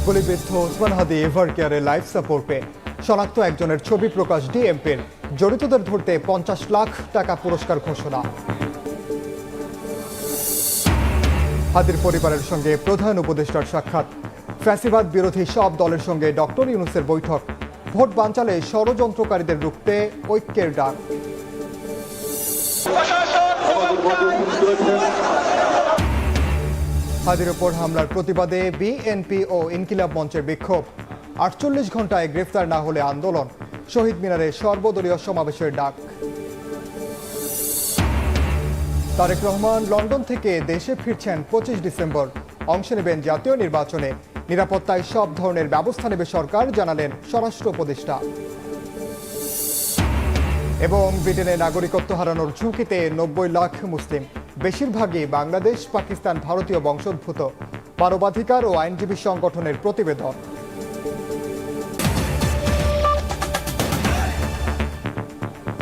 গুলিবিদ্ধ ওসমান হাদি এভার কেয়ারে লাইফ সাপোর্টে শনাক্ত একজনের ছবি প্রকাশ ডিএমপির। জড়িতদের ধরতে 50 লাখ টাকা পুরস্কার ঘোষণা। হাদির পরিবারের সঙ্গে প্রধান উপদেষ্টার সাক্ষাৎ। ফ্যাসিবাদ বিরোধী সব দলের সঙ্গে ডক্টর ইউনূসের বৈঠক। ভোট বানচালে ষড়যন্ত্রকারীদের রুখতে ঐক্যের ডাক। হাদির ওপর হামলার প্রতিবাদে বিএনপি ও ইনকিলাব মঞ্চের বিক্ষোভ। 48 ঘন্টায় গ্রেফতার না হলে আন্দোলন। শহীদ মিনারে সর্বদলীয় সমাবেশের ডাক। তারেক রহমান লন্ডন থেকে দেশে ফিরছেন 25 ডিসেম্বর। অংশ নেবেন জাতীয় নির্বাচনে। নিরাপত্তায় সব ধরনের ব্যবস্থা নেবে সরকার, জানালেন স্বরাষ্ট্র উপদেষ্টা। এবং ব্রিটেনে নাগরিকত্ব হারানোর ঝুঁকিতে 90 লাখ মুসলিম, বেশিরভাগই বাংলাদেশ, পাকিস্তান, ভারতীয় বংশোদ্ভূত। মানবাধিকার ও আইনজীবী সংগঠনের প্রতিবেদন।